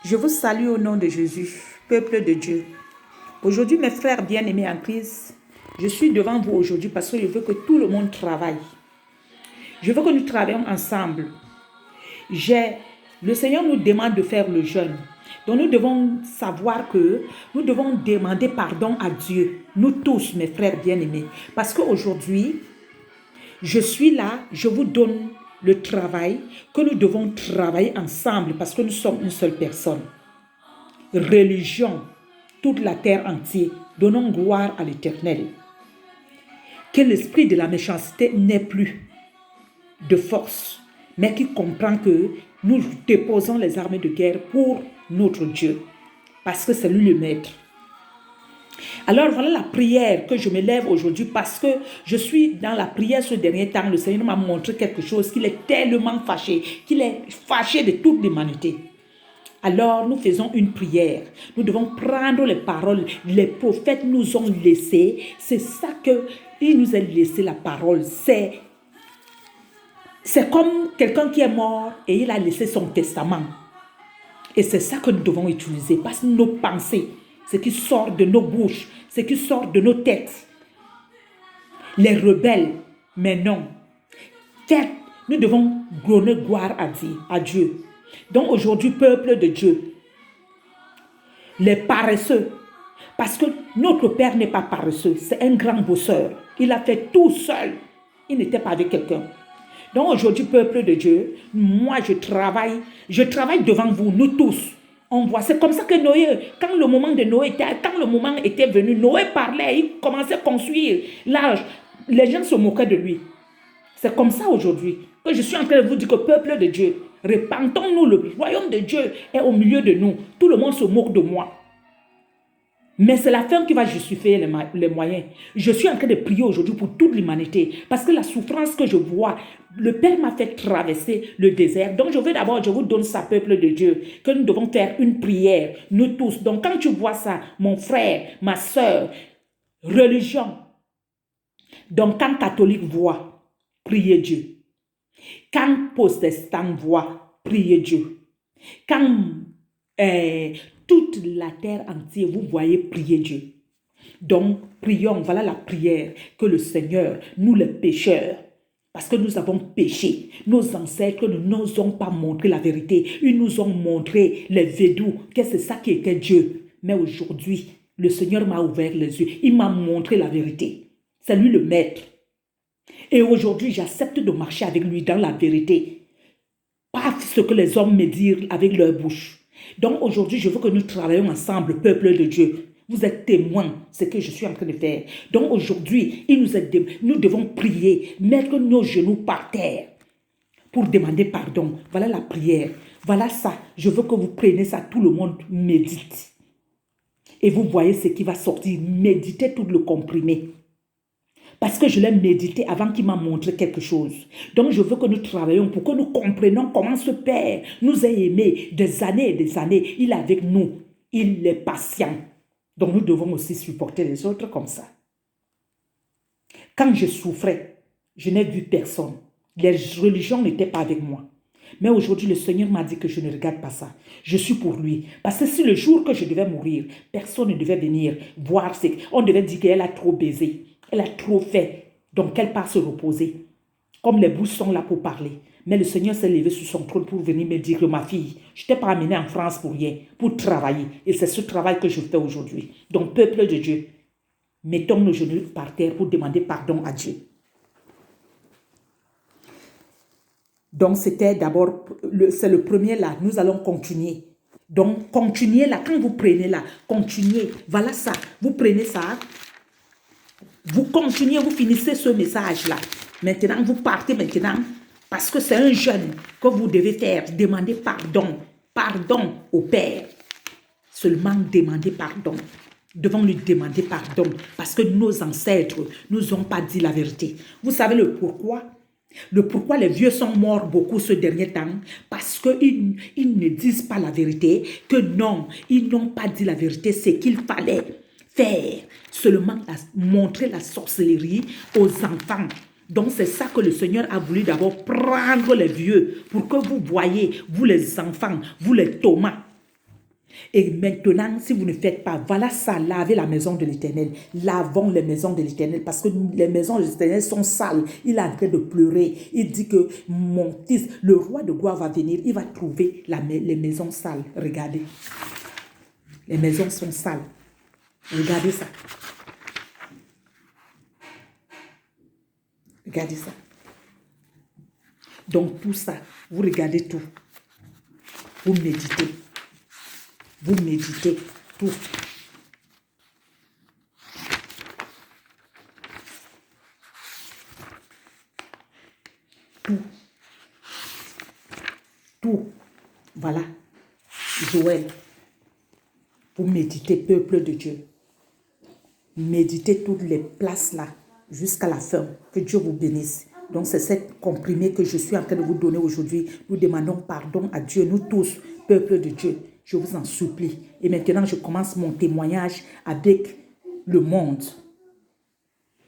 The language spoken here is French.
Je vous salue au nom de Jésus, peuple de Dieu. Aujourd'hui, mes frères bien-aimés en Christ, je suis devant vous aujourd'hui parce que je veux que tout le monde travaille. Je veux que nous travaillions ensemble. Le Seigneur nous demande de faire le jeûne. Donc nous devons savoir que nous devons demander pardon à Dieu, nous tous, mes frères bien-aimés. Parce qu'aujourd'hui, je suis là, je vous donne le travail que nous devons travailler ensemble parce que nous sommes une seule personne. Religion, toute la terre entière, donnons gloire à l'Éternel. Que l'esprit de la méchanceté n'ait plus de force, mais qui comprend que nous déposons les armes de guerre pour notre Dieu, parce que c'est lui le maître. Alors voilà la prière que je me lève aujourd'hui parce que je suis dans la prière ce dernier temps. Le Seigneur m'a montré quelque chose, qu'il est tellement fâché, qu'il est fâché de toute l'humanité. Alors nous faisons une prière. Nous devons prendre les paroles. Les prophètes nous ont laissé. C'est ça qu'il nous a laissé la parole. C'est comme quelqu'un qui est mort et il a laissé son testament. Et c'est ça que nous devons utiliser. Parce que nos pensées, ce qui sort de nos bouches, ce qui sort de nos têtes. Les rebelles, mais non. Nous devons donner gloire à Dieu. Donc aujourd'hui, peuple de Dieu, les paresseux, parce que notre Père n'est pas paresseux, c'est un grand bosseur. Il a fait tout seul. Il n'était pas avec quelqu'un. Donc aujourd'hui, peuple de Dieu, moi je travaille devant vous, nous tous. On voit, c'est comme ça que Noé, quand le moment était venu, Noé parlait, il commençait à construire l'arche. Les gens se moquaient de lui. C'est comme ça aujourd'hui que je suis en train de vous dire que peuple de Dieu, repentons-nous, le royaume de Dieu est au milieu de nous. Tout le monde se moque de moi. Mais c'est la fin qui va justifier les moyens. Je suis en train de prier aujourd'hui pour toute l'humanité. Parce que la souffrance que je vois, le Père m'a fait traverser le désert. Donc je vous donne ça, peuple de Dieu, que nous devons faire une prière, nous tous. Donc quand tu vois ça, mon frère, ma soeur, religion. Donc quand catholique voit, priez Dieu. Quand protestant voit, priez Dieu. Quand toute la terre entière, vous voyez, prier Dieu. Donc, prions, voilà la prière que le Seigneur, nous les pécheurs, parce que nous avons péché, nos ancêtres ne nous ont pas montré la vérité, ils nous ont montré les védous, que c'est ça qui était Dieu. Mais aujourd'hui, le Seigneur m'a ouvert les yeux, il m'a montré la vérité. C'est lui le maître. Et aujourd'hui, j'accepte de marcher avec lui dans la vérité. Pas ce que les hommes me disent avec leur bouche. Donc aujourd'hui, je veux que nous travaillions ensemble, peuple de Dieu. Vous êtes témoins de ce que je suis en train de faire. Donc aujourd'hui, nous devons prier, mettre nos genoux par terre pour demander pardon. Voilà la prière. Voilà ça. Je veux que vous preniez ça, tout le monde médite. Et vous voyez ce qui va sortir. Méditez tout le comprimé. Parce que je l'ai médité avant qu'il m'a montré quelque chose. Donc je veux que nous travaillions pour que nous comprenions comment ce Père nous a aimés des années et des années. Il est avec nous. Il est patient. Donc nous devons aussi supporter les autres comme ça. Quand je souffrais, je n'ai vu personne. Les religions n'étaient pas avec moi. Mais aujourd'hui, le Seigneur m'a dit que je ne regarde pas ça. Je suis pour lui. Parce que si le jour que je devais mourir, personne ne devait venir voir. On devait dire qu'elle a trop baisé. Elle a trop fait, donc qu'elle part se reposer. Comme les bouches sont là pour parler. Mais le Seigneur s'est levé sur son trône pour venir me dire que ma fille, je ne t'ai pas amenée en France pour rien, pour travailler. Et c'est ce travail que je fais aujourd'hui. Donc, peuple de Dieu, mettons nos genoux par terre pour demander pardon à Dieu. Donc, c'était d'abord, c'est le premier là. Nous allons continuer. Donc, continuez là. Quand vous prenez là, continuez. Voilà ça. Vous prenez ça. Vous continuez, vous finissez ce message-là. Maintenant, vous partez maintenant parce que c'est un jeûne que vous devez faire. Demandez pardon. Pardon au Père. Seulement demander pardon. Devons lui demander pardon parce que nos ancêtres ne nous ont pas dit la vérité. Vous savez le pourquoi? Le pourquoi les vieux sont morts beaucoup ce dernier temps? Parce qu'ils ne disent pas la vérité. Que non, ils n'ont pas dit la vérité. C'est qu'il fallait faire seulement montrer la sorcellerie aux enfants. Donc c'est ça que le Seigneur a voulu d'abord prendre les vieux pour que vous voyez, vous les enfants, vous les Thomas, Et maintenant, si vous ne faites pas, voilà ça, lavez la maison de l'Éternel. Lavons les maisons de l'Éternel parce que les maisons de l'Éternel sont sales. Il est en train de pleurer. Il dit que mon fils, le roi de gloire va venir. Il va trouver les maisons sales. Regardez. Les maisons sont sales. Regardez ça. Regardez ça. Donc tout ça, vous regardez tout. Vous méditez. Vous méditez tout. Tout. Tout. Voilà. Joël. Vous méditez, peuple de Dieu. Méditez toutes les places là jusqu'à la fin. Que Dieu vous bénisse. Donc c'est cette comprimé que je suis en train de vous donner aujourd'hui. Nous demandons pardon à Dieu, nous tous, peuple de Dieu. Je vous en supplie. Et maintenant, je commence mon témoignage avec le monde.